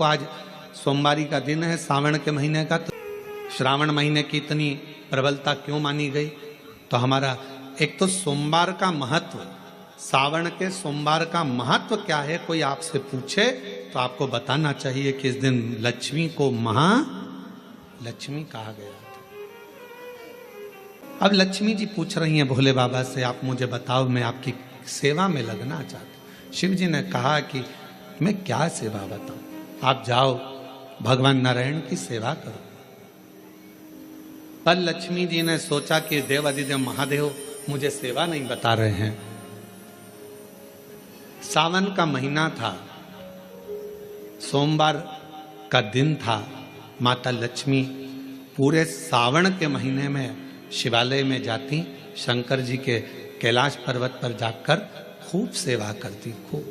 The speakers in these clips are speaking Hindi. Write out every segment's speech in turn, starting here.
आज सोमवारी का दिन है सावन के महीने का, तो श्रावण महीने की इतनी प्रबलता क्यों मानी गई? तो हमारा एक तो सोमवार का महत्व, सावन के सोमवार का महत्व क्या है, कोई आपसे पूछे तो आपको बताना चाहिए कि इस दिन लक्ष्मी को महालक्ष्मी कहा गया था। अब लक्ष्मी जी पूछ रही हैं भोले बाबा से, आप मुझे बताओ, मैं आपकी सेवा में लगना चाहती हूँ। शिव जी ने कहा कि मैं क्या सेवा बताऊं, आप जाओ भगवान नारायण की सेवा करो। पर लक्ष्मी जी ने सोचा कि देवाधिदेव महादेव मुझे सेवा नहीं बता रहे हैं। सावन का महीना था, सोमवार का दिन था। माता लक्ष्मी पूरे सावन के महीने में शिवालय में जाती, शंकर जी के कैलाश पर्वत पर जाकर खूब सेवा करती, खूब।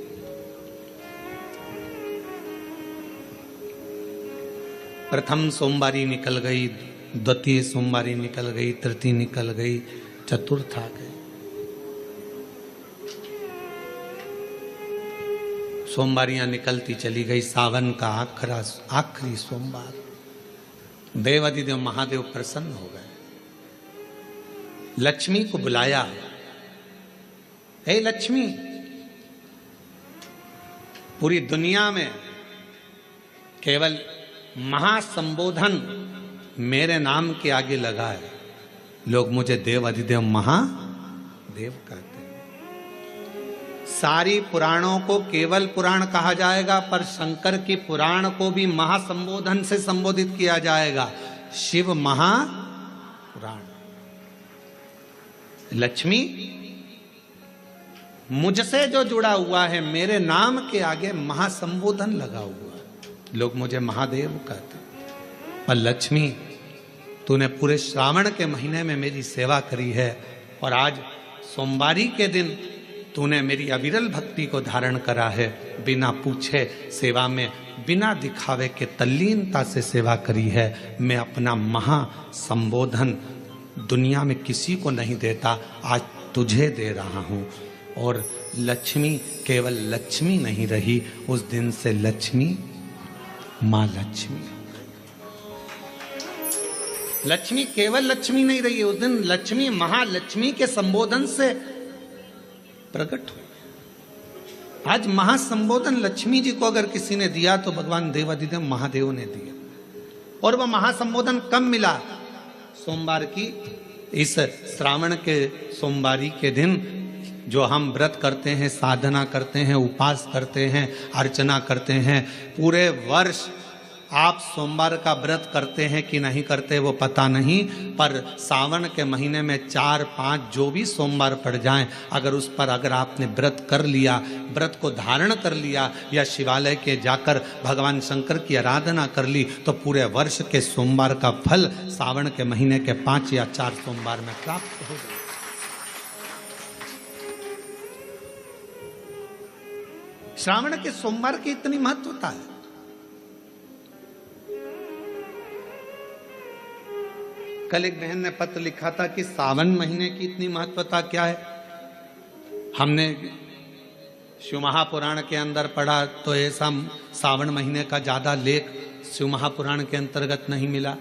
प्रथम सोमवारी निकल गई, द्वितीय सोमवारी निकल गई, तृतीय निकल गई, चतुर्थ आ गई। सोमवारियां निकलती चली गई। सावन का आखिरी सोमवार, देवाधिदेव महादेव प्रसन्न हो गए, लक्ष्मी को बुलाया। हे लक्ष्मी, पूरी दुनिया में केवल महासंबोधन मेरे नाम के आगे लगा है, लोग मुझे देव अधिदेव महादेव कहते हैं। सारी पुराणों को केवल पुराण कहा जाएगा, पर शंकर की पुराण को भी महासंबोधन से संबोधित किया जाएगा, शिव महापुराण। लक्ष्मी, मुझसे जो जुड़ा हुआ है, मेरे नाम के आगे महासंबोधन लगा हुआ, लोग मुझे महादेव कहते। पर लक्ष्मी, तूने पूरे श्रावण के महीने में मेरी सेवा करी है, और आज सोमवारी के दिन तूने मेरी अविरल भक्ति को धारण करा है। बिना पूछे सेवा में, बिना दिखावे के तल्लीनता से सेवा करी है। मैं अपना महासंबोधन दुनिया में किसी को नहीं देता, आज तुझे दे रहा हूँ। और लक्ष्मी केवल लक्ष्मी नहीं रही, उस दिन से लक्ष्मी मां लक्ष्मी। लक्ष्मी केवल लक्ष्मी नहीं रही, उस दिन लक्ष्मी महालक्ष्मी के संबोधन से प्रकट हुई। आज महासंबोधन लक्ष्मी जी को अगर किसी ने दिया तो भगवान देवाधिदेव महादेव ने दिया। और वह महासंबोधन कब मिला? सोमवार की इस श्रावण के सोमवारी के दिन, जो हम व्रत करते हैं, साधना करते हैं, उपास करते हैं, अर्चना करते हैं। पूरे वर्ष आप सोमवार का व्रत करते हैं कि नहीं करते वो पता नहीं, पर सावन के महीने में 4-5 जो भी सोमवार पड़ जाएं, अगर उस पर अगर आपने व्रत कर लिया, व्रत को धारण कर लिया, या शिवालय के जाकर भगवान शंकर की आराधना कर ली, तो पूरे वर्ष के सोमवार का फल सावन के महीने के 5 या 4 सोमवार में प्राप्त हो जाए। श्रावण के सोमवार की इतनी महत्वता है। कल एक बहन ने पत्र लिखा था कि सावन महीने की इतनी महत्वता क्या है। हमने शिव महापुराण के अंदर पढ़ा तो ऐसा सावन महीने का ज्यादा लेख शिव महापुराण के अंतर्गत नहीं मिला।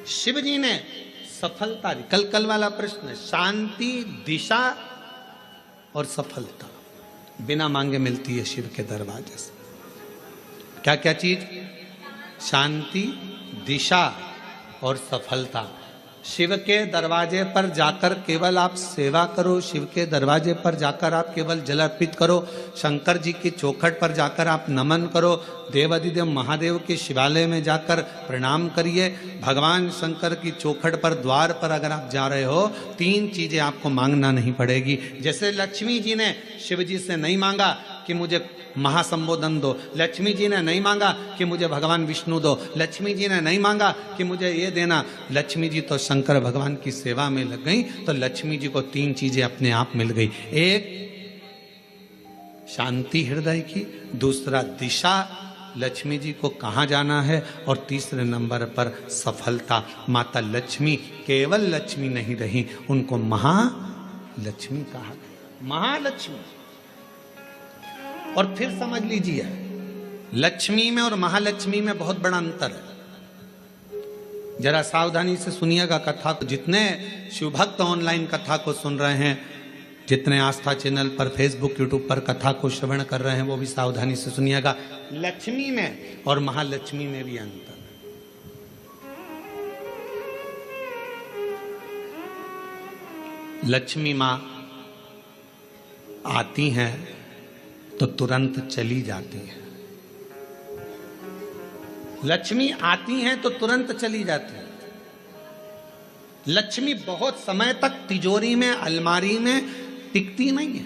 शिव जी ने सफलता, कल वाला प्रश्न, शांति, दिशा और सफलता बिना मांगे मिलती है शिव के दरवाजे से। क्या क्या चीज? शांति, दिशा और सफलता। शिव के दरवाजे पर जाकर केवल आप सेवा करो, शिव के दरवाजे पर जाकर आप केवल जल अर्पित करो, शंकर जी की चौखट पर जाकर आप नमन करो, देवाधिदेव महादेव के शिवालय में जाकर प्रणाम करिए। भगवान शंकर की चौखट पर, द्वार पर अगर आप जा रहे हो, 3 चीजें आपको मांगना नहीं पड़ेगी। जैसे लक्ष्मी जी ने शिव जी से नहीं मांगा कि मुझे महासंबोधन दो, लक्ष्मी जी ने नहीं मांगा कि मुझे भगवान विष्णु दो, लक्ष्मी जी ने नहीं मांगा कि मुझे ये देना। लक्ष्मी जी तो शंकर भगवान की सेवा में लग गई, तो लक्ष्मी जी को 3 चीजें अपने आप मिल गई। एक, शांति हृदय की, दूसरा दिशा, लक्ष्मी जी को कहाँ जाना है, और तीसरे नंबर पर सफलता। माता लक्ष्मी केवल लक्ष्मी नहीं रही, उनको महालक्ष्मी कहा गया। महालक्ष्मी। और फिर समझ लीजिए, लक्ष्मी में और महालक्ष्मी में बहुत बड़ा अंतर है। जरा सावधानी से सुनिएगा कथा को। जितने शिवभक्त ऑनलाइन कथा को सुन रहे हैं, जितने आस्था चैनल पर, फेसबुक, यूट्यूब पर कथा को श्रवण कर रहे हैं, वो भी सावधानी से सुनिएगा। लक्ष्मी में और महालक्ष्मी में भी अंतर है। लक्ष्मी मां आती हैं तो तुरंत चली जाती हैं। लक्ष्मी आती हैं तो तुरंत चली जाती हैं। लक्ष्मी बहुत समय तक तिजोरी में, अलमारी में टिकती नहीं है।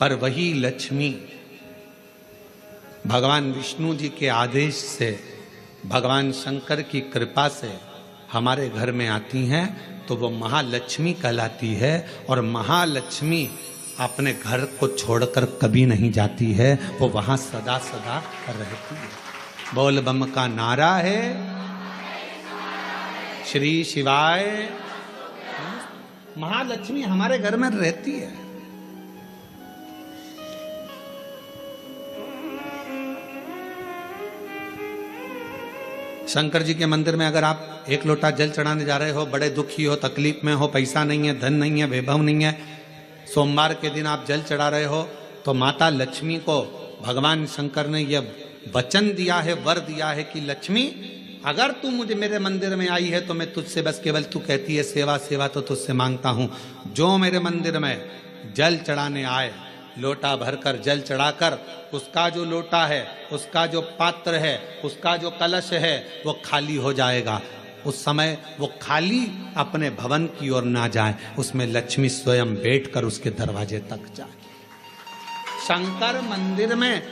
पर वही लक्ष्मी भगवान विष्णु जी के आदेश से, भगवान शंकर की कृपा से हमारे घर में आती हैं तो वो महालक्ष्मी कहलाती है। और महालक्ष्मी अपने घर को छोड़कर कभी नहीं जाती है, वो वहां सदा सदा रहती है। बोल बम का नारा है, श्री शिवाय। महालक्ष्मी हमारे घर में रहती है। शंकर जी के मंदिर में अगर आप एक लोटा जल चढ़ाने जा रहे हो, बड़े दुखी हो, तकलीफ में हो, पैसा नहीं है, धन नहीं है, वैभव नहीं है, सोमवार के दिन आप जल चढ़ा रहे हो, तो माता लक्ष्मी को भगवान शंकर ने यह वचन दिया है, वर दिया है कि लक्ष्मी, अगर तू मुझे मेरे मंदिर में आई है तो मैं तुझसे बस केवल, तू कहती है सेवा सेवा तो तुझसे मांगता हूं, जो मेरे मंदिर में जल चढ़ाने आए, लोटा भरकर जल चढ़ाकर, उसका जो लोटा है, उसका जो पात्र है, उसका जो कलश है, वो खाली हो जाएगा। उस समय वो खाली अपने भवन की ओर ना जाए, उसमें लक्ष्मी स्वयं बैठकर उसके दरवाजे तक जाए। शंकर मंदिर में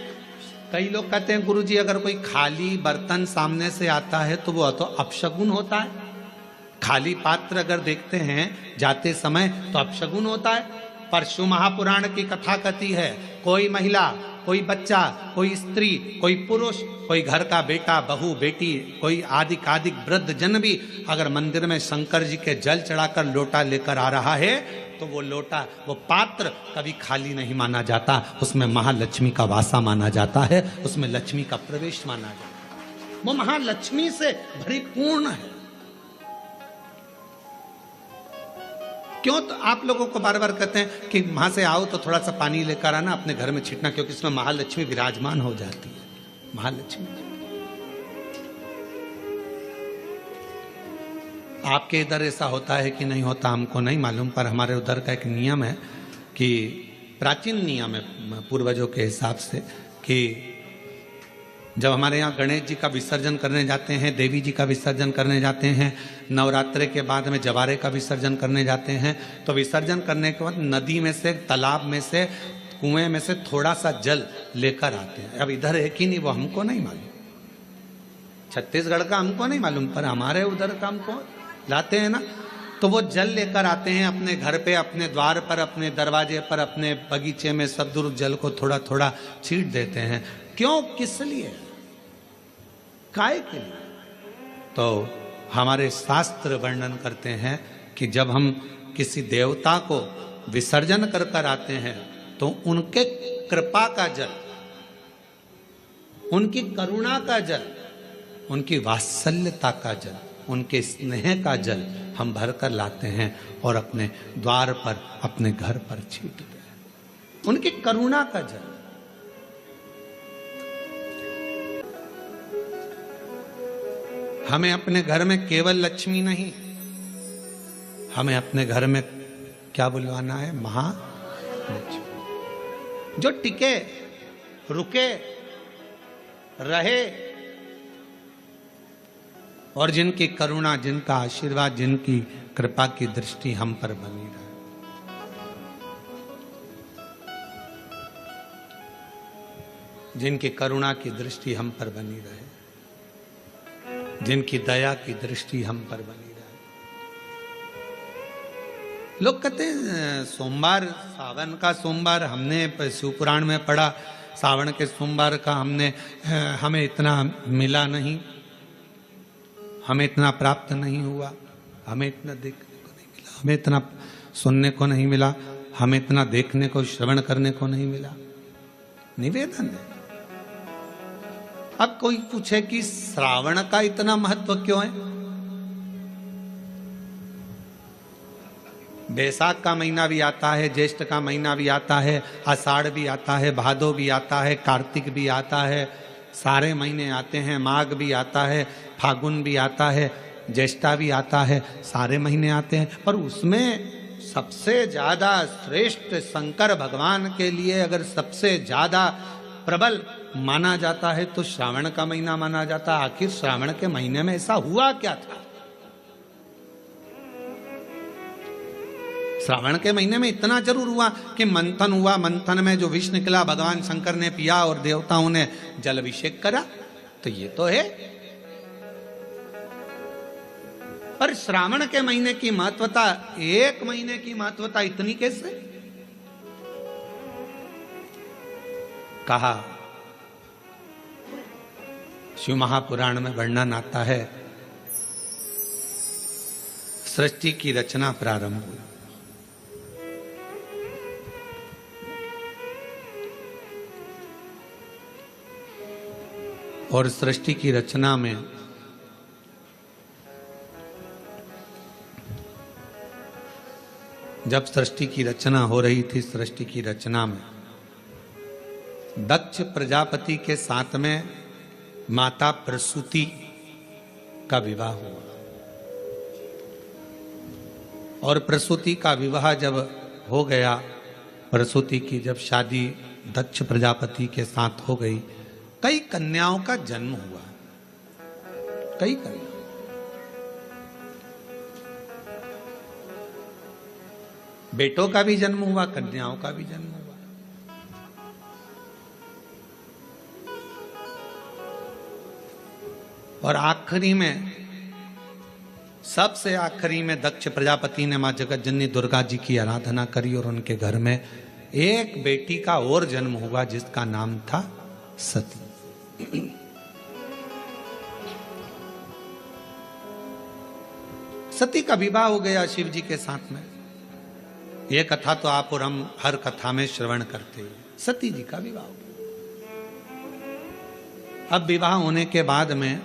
कई लोग कहते हैं गुरुजी अगर कोई खाली बर्तन सामने से आता है तो वो तो अपशगुन होता है। खाली पात्र अगर देखते हैं जाते समय तो अपशगुन होता है। परशु महापुराण की कथा कहती है, कोई महिला, कोई बच्चा, कोई स्त्री, कोई पुरुष, कोई घर का बेटा, बहू, बेटी, कोई आदिक वृद्ध जन भी अगर मंदिर में शंकर जी के जल चढ़ाकर लोटा लेकर आ रहा है तो वो लोटा, वो पात्र कभी खाली नहीं माना जाता। उसमें महालक्ष्मी का वासा माना जाता है, उसमें लक्ष्मी का प्रवेश माना जाता है। वो महालक्ष्मी से परिपूर्ण है। क्यों? तो आप लोगों को बार बार कहते हैं कि वहां से आओ तो थोड़ा सा पानी लेकर आना, अपने घर में छिटना, क्योंकि इसमें महालक्ष्मी विराजमान हो जाती है। महालक्ष्मी आपके इधर ऐसा होता है कि नहीं होता हमको नहीं मालूम, पर हमारे उधर का एक नियम है कि प्राचीन नियम है पूर्वजों के हिसाब से कि जब हमारे यहाँ गणेश जी का विसर्जन करने जाते हैं, देवी जी का विसर्जन करने जाते हैं, नवरात्रे के बाद में जवारे का विसर्जन करने जाते हैं, तो विसर्जन करने के बाद नदी में से, तालाब में से, कुएं में से थोड़ा सा जल लेकर आते हैं। अब इधर है कि नहीं वो हमको नहीं मालूम, छत्तीसगढ़ का हमको नहीं मालूम, पर हमारे उधर का हमको लाते हैं ना। तो वो जल लेकर आते हैं अपने घर पे, अपने द्वार पर, अपने दरवाजे पर, अपने बगीचे में सब दूर जल को थोड़ा थोड़ा छींट देते हैं। क्यों? किस लिए? काय के लिए? तो हमारे शास्त्र वर्णन करते हैं कि जब हम किसी देवता को विसर्जन कर कर आते हैं तो उनके कृपा का जल, उनकी करुणा का जल, उनकी वात्सल्यता का जल, उनके स्नेह का जल हम भरकर लाते हैं और अपने द्वार पर, अपने घर पर छींटते हैं। उनकी करुणा का जल। हमें अपने घर में केवल लक्ष्मी नहीं, हमें अपने घर में क्या बुलवाना है? महालक्ष्मी, जो टिके, रुके, रहे और जिनकी करुणा, जिनका आशीर्वाद, जिनकी कृपा की दृष्टि हम पर बनी रहे। जिनकी करुणा की दृष्टि हम पर बनी रहे, जिनकी दया की दृष्टि हम पर बनी रहे। लोग कहते हैं सोमवार, सावन का सोमवार, हमने शिवपुराण में पढ़ा, सावन के सोमवार का हमें इतना मिला नहीं, हमें इतना प्राप्त नहीं हुआ, हमें इतना देखने को नहीं मिला, हमें इतना सुनने को नहीं मिला, हमें इतना देखने को, श्रवण करने को नहीं मिला। निवेदन है। अब कोई पूछे कि श्रावण का इतना महत्व क्यों है? बैसाख का महीना भी आता है, ज्येष्ठ का महीना भी आता है, आषाढ़ भी आता है, भादो भी आता है, कार्तिक भी आता है, सारे महीने आते हैं, माघ भी आता है, फागुन भी आता है, ज्येष्ठा भी आता है, सारे महीने आते हैं। पर उसमें सबसे ज्यादा श्रेष्ठ शंकर भगवान के लिए अगर सबसे ज्यादा प्रबल माना जाता है तो श्रावण का महीना माना जाता है। आखिर श्रावण के महीने में ऐसा हुआ क्या था? श्रावण के महीने में इतना जरूर हुआ कि मंथन हुआ, मंथन में जो विष निकला भगवान शंकर ने पिया और देवताओं ने जल अभिषेक करा, तो ये तो है। पर श्रावण के महीने की महत्वता, एक महीने की महत्वता इतनी कैसे? कहा शिव महापुराण में वर्णन आता है, सृष्टि की रचना प्रारंभ हुई। और सृष्टि की रचना में जब सृष्टि की रचना हो रही थी, सृष्टि की रचना में दक्ष प्रजापति के साथ में माता प्रसूति का विवाह हुआ। और प्रसूति का विवाह जब हो गया, प्रसूति की जब शादी दक्ष प्रजापति के साथ हो गई, कई कन्याओं का जन्म हुआ। कई कन्या, बेटों का भी जन्म हुआ, कन्याओं का भी जन्म हुआ। और आखिरी में, सबसे आखिरी में दक्ष प्रजापति ने मां जगत जननी दुर्गा जी की आराधना करी और उनके घर में एक बेटी का और जन्म हुआ जिसका नाम था सती। सती का विवाह हो गया शिव जी के साथ में। यह कथा तो आप और हम हर कथा में श्रवण करते हैं। सती जी का विवाह हो गया। अब विवाह होने के बाद में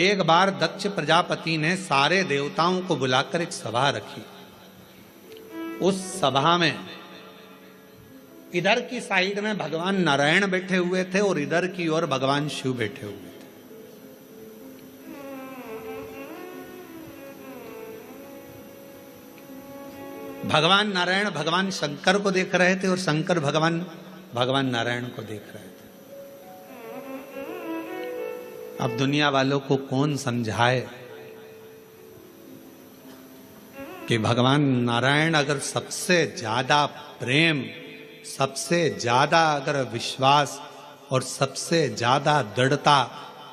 एक बार दक्ष प्रजापति ने सारे देवताओं को बुलाकर एक सभा रखी। उस सभा में इधर की साइड में भगवान नारायण बैठे हुए थे और इधर की ओर भगवान शिव बैठे हुए थे। भगवान नारायण भगवान शंकर को देख रहे थे और शंकर भगवान नारायण को देख रहे थे। अब दुनिया वालों को कौन समझाए कि भगवान नारायण अगर सबसे ज्यादा प्रेम, सबसे ज्यादा अगर विश्वास और सबसे ज्यादा दृढ़ता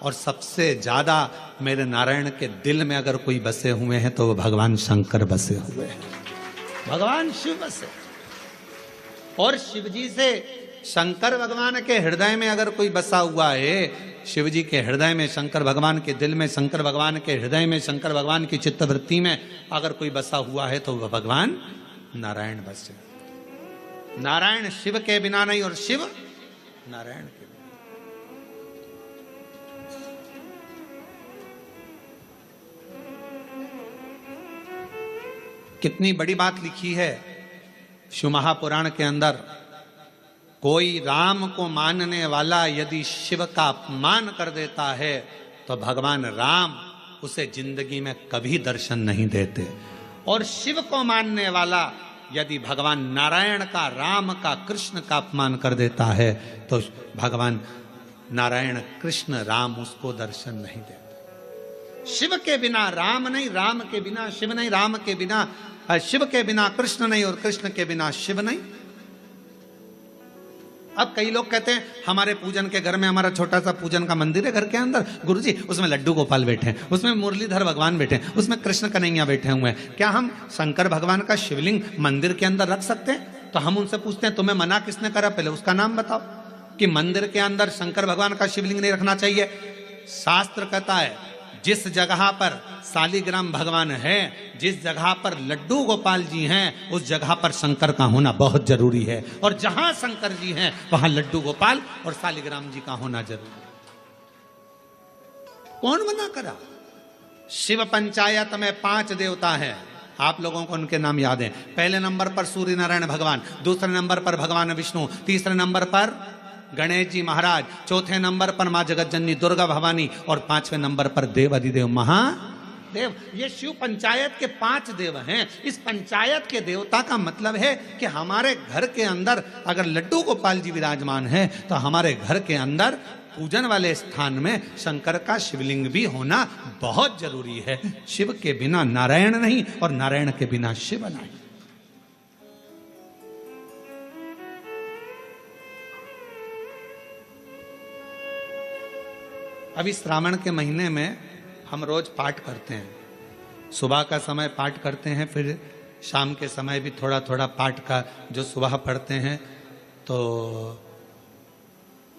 और सबसे ज्यादा मेरे नारायण के दिल में अगर कोई बसे हुए हैं तो वो भगवान शंकर बसे हुए हैं, भगवान शिव बसे। और शिव जी से शंकर भगवान के हृदय में अगर कोई बसा हुआ है, शिव जी के हृदय में, शंकर भगवान के दिल में, शंकर भगवान के हृदय में, शंकर भगवान की चित्तवृत्ति में अगर कोई बसा हुआ है तो वह भगवान नारायण बसे। नारायण शिव के बिना नहीं और शिव नारायण के बिना। कितनी बड़ी बात लिखी है शिव महापुराण के अंदर। कोई राम को मानने वाला यदि शिव का अपमान कर देता है तो भगवान राम उसे जिंदगी में कभी दर्शन नहीं देते। और शिव को मानने वाला यदि भगवान नारायण का, राम का, कृष्ण का अपमान कर देता है तो भगवान नारायण, कृष्ण, राम उसको दर्शन नहीं देते। शिव के बिना राम नहीं, राम के बिना शिव नहीं, राम के बिना शिव के बिना कृष्ण नहीं और कृष्ण के बिना शिव नहीं। अब कई लोग कहते हैं हमारे पूजन के घर में, हमारा छोटा सा पूजन का मंदिर है घर के अंदर, गुरुजी उसमें लड्डू गोपाल बैठे हैं, उसमें मुरलीधर भगवान बैठे हैं, उसमें कृष्ण कन्हैया बैठे हुए हैं। क्या हम शंकर भगवान का शिवलिंग मंदिर के अंदर रख सकते हैं? तो हम उनसे पूछते हैं तुम्हें मना किसने करा, पहले उसका नाम बताओ कि मंदिर के अंदर शंकर भगवान का शिवलिंग नहीं रखना चाहिए। शास्त्र कहता है जिस जगह पर शालिग्राम भगवान है, जिस जगह पर लड्डू गोपाल जी हैं, उस जगह पर शंकर का होना बहुत जरूरी है। और जहां शंकर जी हैं वहां लड्डू गोपाल और शालिग्राम जी का होना जरूरी है। कौन मना करा? शिव पंचायत में 5 देवता हैं, आप लोगों को उनके नाम याद हैं। पहले नंबर पर सूर्य नारायण भगवान, दूसरे नंबर पर भगवान विष्णु, तीसरे नंबर पर गणेश जी महाराज, चौथे नंबर पर मां जगत जननी दुर्गा भवानी और 5वें नंबर पर देव अधिदेव महादेव। ये शिव पंचायत के 5 देव हैं। इस पंचायत के देवता का मतलब है कि हमारे घर के अंदर अगर लड्डू गोपाल जी विराजमान है तो हमारे घर के अंदर पूजन वाले स्थान में शंकर का शिवलिंग भी होना बहुत जरूरी है। शिव के बिना नारायण नहीं और नारायण के बिना शिव नहीं। अभी श्रावण के महीने में हम रोज पाठ करते हैं। सुबह का समय पाठ करते हैं, फिर शाम के समय भी थोड़ा थोड़ा पाठ का जो सुबह पढ़ते हैं। तो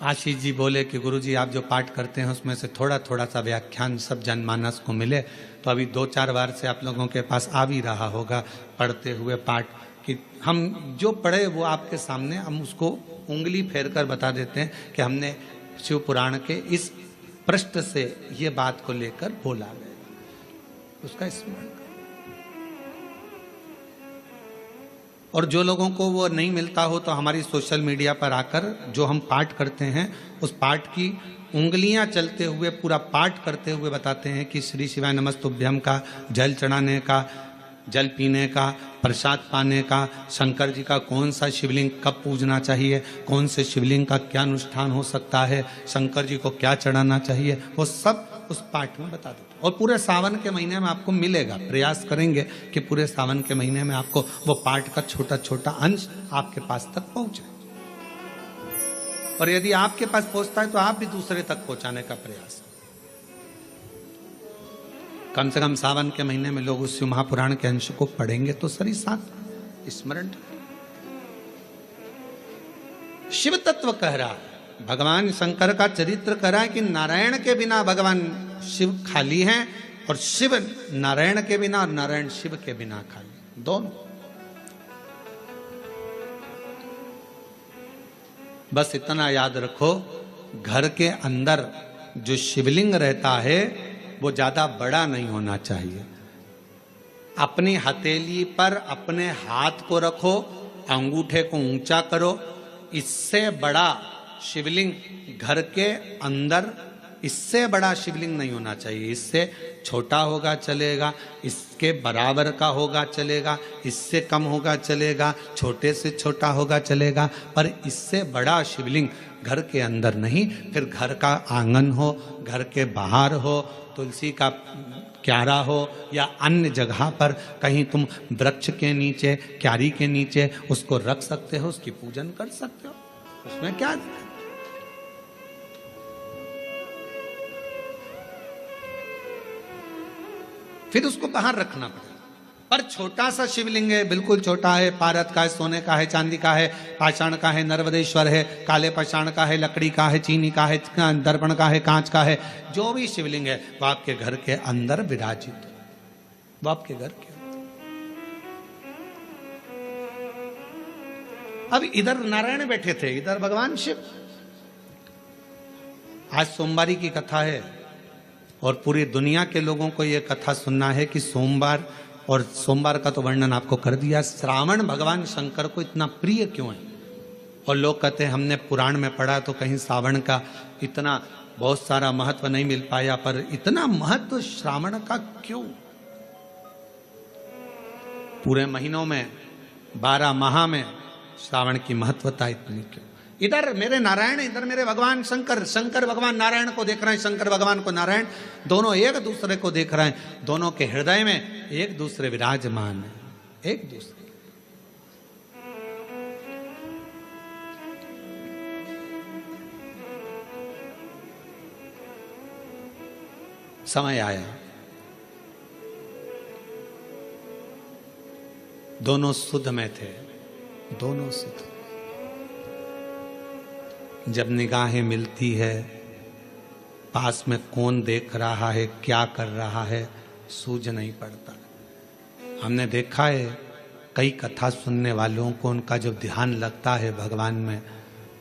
आशीष जी बोले कि गुरुजी आप जो पाठ करते हैं उसमें से थोड़ा थोड़ा सा व्याख्यान सब जनमानस को मिले। तो अभी 2-4 बार से आप लोगों के पास आ भी रहा होगा पढ़ते हुए पाठ कि हम जो पढ़े वो आपके सामने हम उसको उंगली फेर कर बता देते हैं कि हमने शिव पुराण के इस पृष्ठ से ये बात को लेकर बोला है, उसका स्मरण। और जो लोगों को वो नहीं मिलता हो तो हमारी सोशल मीडिया पर आकर जो हम पाठ करते हैं उस पाठ की उंगलियां चलते हुए पूरा पाठ करते हुए बताते हैं कि श्री शिवाय नमस्तुभ्यम का जल चढ़ाने का, जल पीने का, प्रसाद पाने का, शंकर जी का कौन सा शिवलिंग कब पूजना चाहिए, कौन से शिवलिंग का क्या अनुष्ठान हो सकता है, शंकर जी को क्या चढ़ाना चाहिए, वो सब उस पाठ में बता देते। और पूरे सावन के महीने में आपको मिलेगा। प्रयास करेंगे कि पूरे सावन के महीने में आपको वो पाठ का छोटा छोटा अंश आपके पास तक पहुंचे। और यदि आपके पास पहुंचता है तो आप भी दूसरे तक पहुंचाने का प्रयास। कम से कम सावन के महीने में लोग उस महापुराण के अंश को पढ़ेंगे तो सही साथ स्मरण। शिव तत्व कह रहा है, भगवान शंकर का चरित्र कह रहा है कि नारायण के बिना भगवान शिव खाली हैं और शिव नारायण के बिना और नारायण शिव के बिना खाली, दोनों। बस इतना याद रखो, घर के अंदर जो शिवलिंग रहता है वो ज्यादा बड़ा नहीं होना चाहिए। अपनी हथेली पर अपने हाथ को रखो, अंगूठे को ऊंचा करो। इससे बड़ा शिवलिंग घर के अंदर, इससे बड़ा शिवलिंग नहीं होना चाहिए। इससे छोटा होगा चलेगा, इसके बराबर का होगा चलेगा, इससे कम होगा चलेगा, छोटे से छोटा होगा चलेगा, पर इससे बड़ा शिवलिंग घर के अंदर नहीं। फिर घर का आंगन हो, घर के बाहर हो, तुलसी का क्यारा हो या अन्य जगह पर कहीं तुम वृक्ष के नीचे, क्यारी के नीचे उसको रख सकते हो, उसकी पूजन कर सकते हो, उसमें क्या दिक्कत। फिर उसको बाहर रखना पड़ेगा। पर छोटा सा शिवलिंग है, बिल्कुल छोटा है, पारद का है, सोने का है, चांदी का है, पाषाण का है, नर्मदेश्वर है, काले पाषाण का है, लकड़ी का है, चीनी का है, दर्पण का है, कांच का है, जो भी शिवलिंग है वो आपके घर के अंदर विराजित, वो आपके घर के। अब इधर नारायण बैठे थे, इधर भगवान शिव। आज सोमवारी की कथा है और पूरी दुनिया के लोगों को यह कथा सुनना है कि सोमवार, और सोमवार का तो वर्णन आपको कर दिया, श्रावण भगवान शंकर को इतना प्रिय क्यों है। और लोग कहते हैं हमने पुराण में पढ़ा तो कहीं श्रावण का इतना बहुत सारा महत्व नहीं मिल पाया, पर इतना महत्व श्रावण का क्यों? पूरे महीनों में 12 माह में श्रावण की महत्वता इतनी क्यों? इधर मेरे नारायण, इधर मेरे भगवान शंकर, शंकर भगवान नारायण को देख रहे हैं, शंकर भगवान को नारायण, दोनों एक दूसरे को देख रहे हैं, दोनों के हृदय में एक दूसरे विराजमान है, एक दूसरे। समय आया, दोनों शुद्ध में थे, दोनों शुद्ध। जब निगाहें मिलती है पास में कौन देख रहा है, क्या कर रहा है, सूझ नहीं पड़ता। हमने देखा है कई कथा सुनने वालों को, उनका जब ध्यान लगता है भगवान में,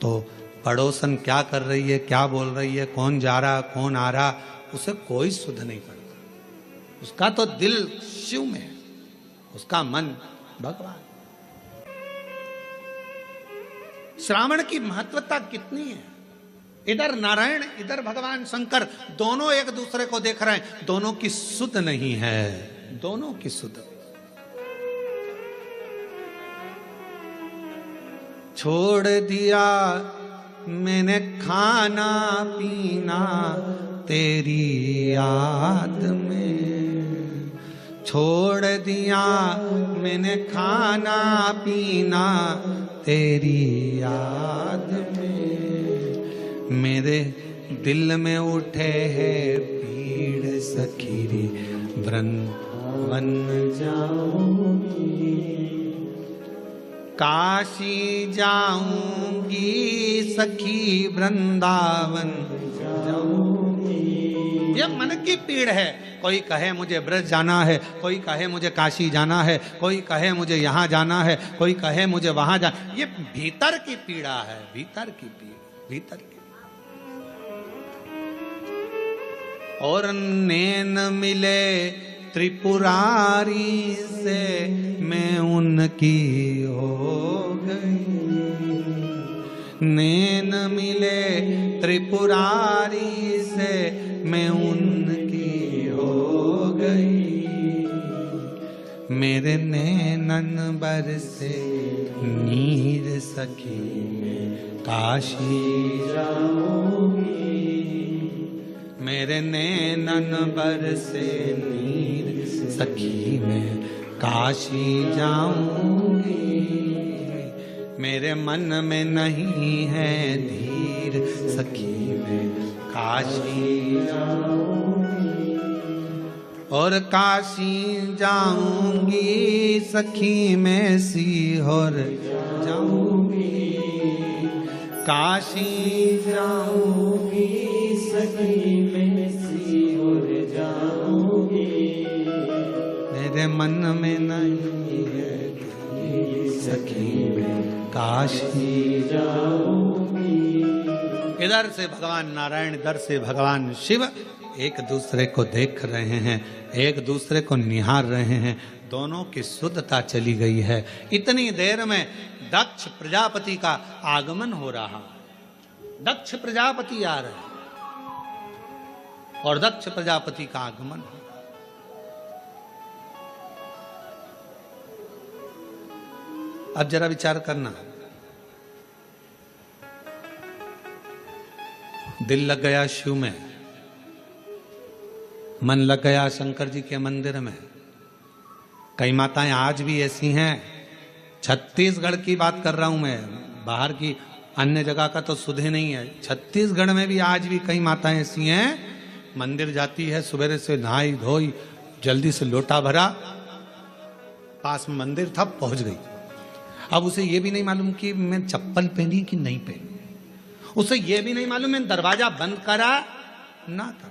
तो पड़ोसन क्या कर रही है, क्या बोल रही है, कौन जा रहा, कौन आ रहा, उसे कोई सुध नहीं पड़ता। उसका तो दिल शिव में है, उसका मन भगवान। श्रावण की महत्वता कितनी है। इधर नारायण, इधर भगवान शंकर, दोनों एक दूसरे को देख रहे हैं, दोनों की सुध नहीं है, दोनों की सुध। छोड़ दिया मैंने खाना पीना तेरी याद में, छोड़ दिया मैंने खाना पीना तेरी याद में, मेरे दिल में उठे है पीड़ सखीरी, वृंदावन जाऊंगी, काशी जाऊंगी सखी, वृंदावन जाऊंगी। ये मन की पीड़ है। कोई कहे मुझे ब्रज जाना है, कोई कहे मुझे काशी जाना है, कोई कहे मुझे यहाँ जाना है, कोई कहे मुझे वहां जाना। ये भीतर की पीड़ा है, भीतर की पीड़ा, भीतर की। और नैन मिले त्रिपुरारी से मैं उनकी हो गई, नैन मिले त्रिपुरारी से मैं उनकी हो गई, मेरे नैनन बरसे नीर सखी में काशी जाऊंगी, मेरे नैनन बरसे नीर सखी में काशी जाऊंगी, मेरे मन में नहीं है धीर सखी में काशी जाऊंगी, और काशी जाऊंगी सखी में सीहोर जाऊंगी, काशी जाऊंगी सखी में सीहोर जाऊंगी, मेरे मन में नहीं है सखी में काशी जाऊंगी। इधर से भगवान नारायण, इधर से भगवान शिव एक दूसरे को देख रहे हैं, एक दूसरे को निहार रहे हैं, दोनों की शुद्धता चली गई है। इतनी देर में दक्ष प्रजापति का आगमन हो रहा है। दक्ष प्रजापति आ रहे हैं और दक्ष प्रजापति का आगमन हो। अब जरा विचार करना, दिल लग गया शिव में, मन लग गया शंकर जी के मंदिर में। कई माताएं आज भी ऐसी हैं, छत्तीसगढ़ की बात कर रहा हूं मैं, बाहर की अन्य जगह का तो सुधे नहीं है। छत्तीसगढ़ में भी आज भी कई माताएं ऐसी हैं, मंदिर जाती है, सुबह से नहाई धोई, जल्दी से लोटा भरा, पास में मंदिर था, पहुंच गई। अब उसे ये भी नहीं मालूम कि मैं चप्पल पहनी कि नहीं पहनी, उसे ये भी नहीं मालूम मैं दरवाजा बंद करा ना करा।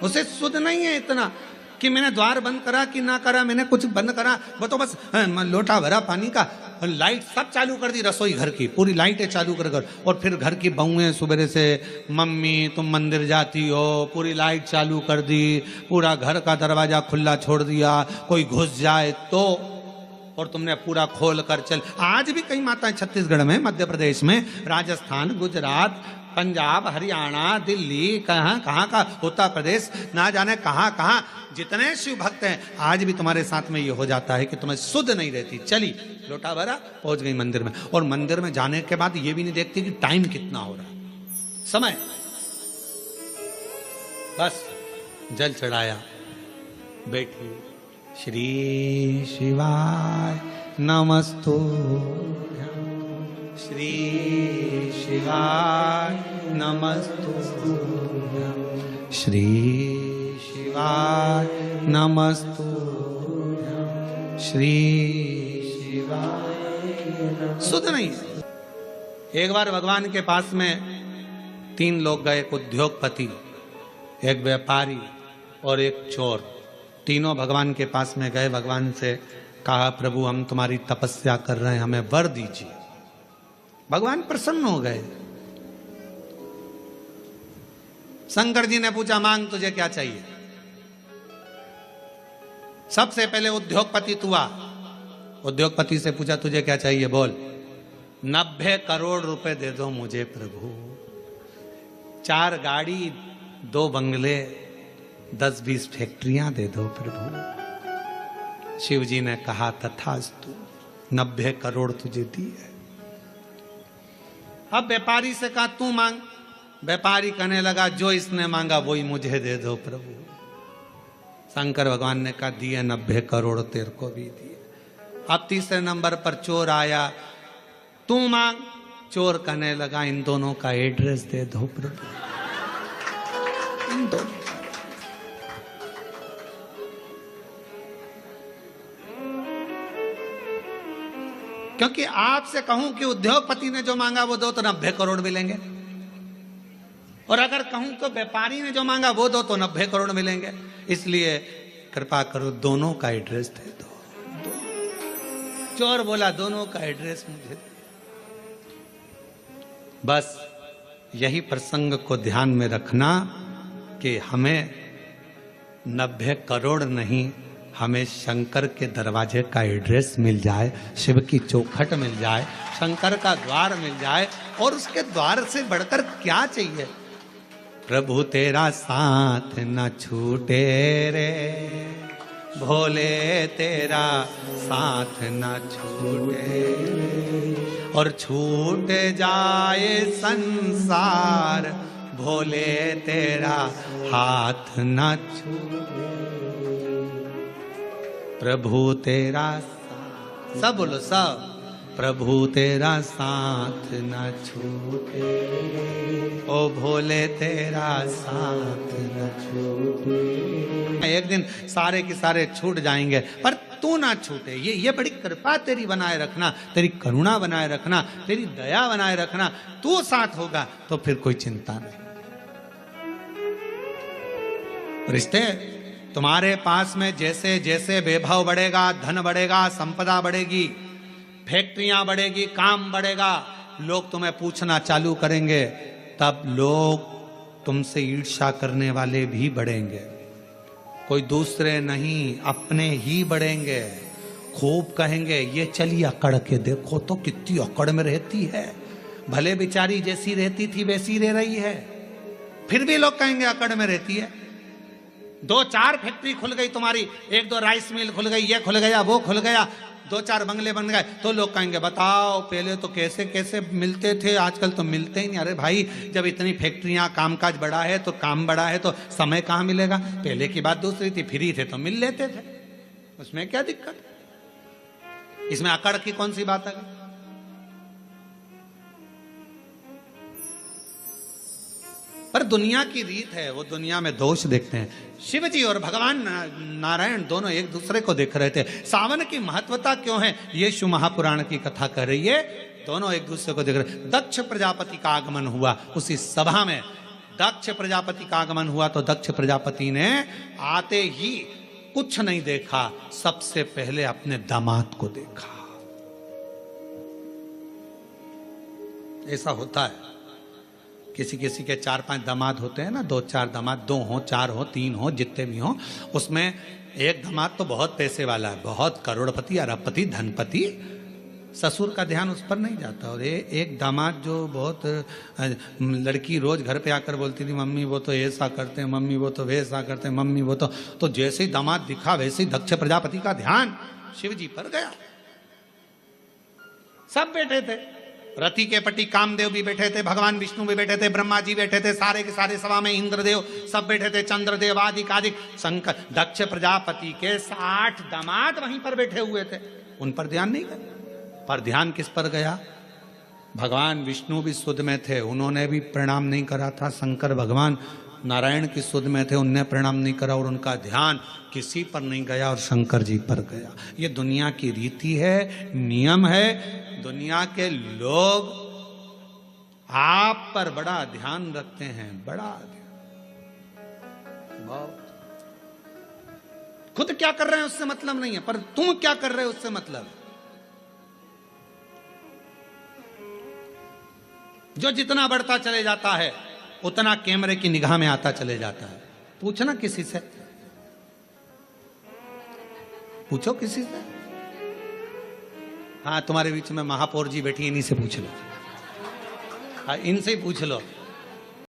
उसे सुध नहीं है इतना कि मैंने द्वार बंद करा कि ना करा, मैंने कुछ बंद करा, वो तो बस लोटा भरा पानी का, लाइट सब चालू कर दी, रसोई घर की पूरी लाइटें चालू कर, और फिर घर की बहुएं सुबह से, मम्मी तुम मंदिर जाती हो, पूरी लाइट चालू कर दी, पूरा घर का दरवाजा खुला छोड़ दिया, कोई घुस जाए तो, और तुमने पूरा खोल कर चल। आज भी कई माताएं छत्तीसगढ़ में, मध्य प्रदेश में, राजस्थान, गुजरात, पंजाब, हरियाणा, दिल्ली, कहाँ कहाँ का, उत्तर प्रदेश, ना जाने कहाँ कहाँ जितने शिव भक्त हैं, आज भी तुम्हारे साथ में ये हो जाता है कि तुम्हें शुद्ध नहीं रहती। चली लोटा भरा, पहुंच गई मंदिर में, और मंदिर में जाने के बाद ये भी नहीं देखती कि टाइम कितना हो रहा है, समय, बस जल चढ़ाया, बैठी, श्री शिवाय नमस्तु, श्री शिवाय नमस्तुभ्यं, श्री शिवाय नमस्तुभ्यं, श्री शिवाय सुध नहीं। एक बार भगवान के पास में 3 लोग गए, एक उद्योगपति, एक व्यापारी और एक चोर। तीनों भगवान के पास में गए, भगवान से कहा प्रभु हम तुम्हारी तपस्या कर रहे हैं, हमें वर दीजिए। भगवान प्रसन्न हो गए। शंकर जी ने पूछा मांग तुझे क्या चाहिए। सबसे पहले उद्योगपति तू आ। उद्योगपति से पूछा तुझे क्या चाहिए बोल। 90 करोड़ रुपए दे दो मुझे प्रभु, 4 गाड़ी, 2 बंगले, 10-20 फैक्ट्रियां दे दो प्रभु। शिव जी ने कहा तथास्तु, 90 करोड़ तुझे दिए। अब व्यापारी से कहा तू मांग। व्यापारी कहने लगा जो इसने मांगा वही मुझे दे दो प्रभु। शंकर भगवान ने कहा दिए 90 करोड़ तेरे को भी दिए। अब तीसरे नंबर पर चोर आया, तू मांग। चोर कहने लगा इन दोनों का एड्रेस दे दो प्रभु, इन दोनों। क्योंकि आपसे कहूं कि उद्योगपति ने जो मांगा वो दो तो 90 करोड़ मिलेंगे, और अगर कहूं तो व्यापारी ने जो मांगा वो दो तो 90 करोड़ मिलेंगे। इसलिए कृपा करो दोनों का एड्रेस दे दो। चोर बोला दोनों का एड्रेस मुझे दे। बस यही प्रसंग को ध्यान में रखना कि हमें 90 करोड़ नहीं, हमें शंकर के दरवाजे का एड्रेस मिल जाए, शिव की चौखट मिल जाए, शंकर का द्वार मिल जाए, और उसके द्वार से बढ़कर क्या चाहिए। प्रभु तेरा साथ न छूटे रे भोले, तेरा साथ न छूटे, और छूट जाए संसार भोले तेरा हाथ न छूटे। प्रभु तेरा साथ, सब बोलो सब, प्रभु तेरा साथ न छूटे, ओ भोले तेरा साथ न छूटे। एक दिन सारे के सारे छूट जाएंगे पर तू ना छूटे। ये बड़ी कृपा तेरी बनाए रखना, तेरी करुणा बनाए रखना, तेरी दया बनाए रखना। तू साथ होगा तो फिर कोई चिंता नहीं। रिश्ते तुम्हारे पास में जैसे जैसे वैभव बढ़ेगा, धन बढ़ेगा, संपदा बढ़ेगी, फैक्ट्रियां बढ़ेगी, काम बढ़ेगा, लोग तुम्हें पूछना चालू करेंगे, तब लोग तुमसे ईर्ष्या करने वाले भी बढ़ेंगे। कोई दूसरे नहीं, अपने ही बढ़ेंगे। खूब कहेंगे ये चली अकड़ के देखो तो कितनी अकड़ में रहती है, भले बेचारी जैसी रहती थी वैसी रह रही है। फिर भी लोग कहेंगे अकड़ में रहती है। 2-4 फैक्ट्री खुल गई तुम्हारी, 1-2 राइस मिल खुल गई, ये खुल गया वो खुल गया, 2-4 बंगले बन गए, तो लोग कहेंगे बताओ पहले तो कैसे कैसे मिलते थे, आजकल तो मिलते ही नहीं। अरे भाई जब इतनी फैक्ट्रियां, कामकाज बढ़ा है तो काम बढ़ा है तो समय कहाँ मिलेगा। पहले की बात दूसरी थी, फ्री थे तो मिल लेते थे, उसमें क्या दिक्कत। इसमें अकड़ की कौन सी बात है। पर दुनिया की रीत है, वो दुनिया में दोष देखते हैं। शिव जी और भगवान नारायण दोनों एक दूसरे को देख रहे थे। सावन की महत्वता क्यों है ये शिव महापुराण की कथा कर रही है। दोनों एक दूसरे को देख रहे। दक्ष प्रजापति का आगमन हुआ, उसी सभा में दक्ष प्रजापति का आगमन हुआ तो दक्ष प्रजापति ने आते ही कुछ नहीं देखा, सबसे पहले अपने दामाद को देखा। ऐसा होता है, किसी किसी के 4-5 दामाद होते हैं ना, 2-4 दामाद, 2 हो, 4 हो, 3 हो, जितने भी हो, उसमें एक दामाद तो बहुत पैसे वाला है, बहुत करोड़पति, अरबपति, धनपति, ससुर का ध्यान उस पर नहीं जाता। और एक दामाद जो बहुत, लड़की रोज घर पे आकर बोलती थी मम्मी वो तो ऐसा करते हैं, मम्मी वो तो वैसा करते हैं, मम्मी वो तो जैसे ही दामाद दिखा वैसे ही दक्ष प्रजापति का ध्यान शिव जी पर गया। सब बैठे थे, रति के पति कामदेव भी बैठे थे, भगवान विष्णु भी बैठे थे, ब्रह्मा जी बैठे थे, सारे के सारे सभा में इंद्रदेव सब बैठे थे, चंद्रदेव आदिक आदिक शंकर, दक्ष प्रजापति के 60 दामाद वहीं पर बैठे हुए थे। उन पर ध्यान नहीं गया, पर ध्यान किस पर गया। भगवान विष्णु भी सुध में थे, उन्होंने भी प्रणाम नहीं करा था। शंकर भगवान नारायण की सुध में थे, उनने प्रणाम नहीं करा और उनका ध्यान किसी पर नहीं गया और शंकर जी पर गया। ये दुनिया की रीति है, नियम है। दुनिया के लोग आप पर बड़ा ध्यान रखते हैं, बड़ा ध्यान। खुद क्या कर रहे हैं उससे मतलब नहीं है, पर तुम क्या कर रहे हो उससे मतलब है। जो जितना बढ़ता चले जाता है उतना कैमरे की निगाह में आता चले जाता है। पूछना किसी से, पूछो किसी से। हाँ, तुम्हारे बीच में महापौर जी बैठी, इन्हीं से पूछ लो। हाँ, इनसे ही पूछ लो।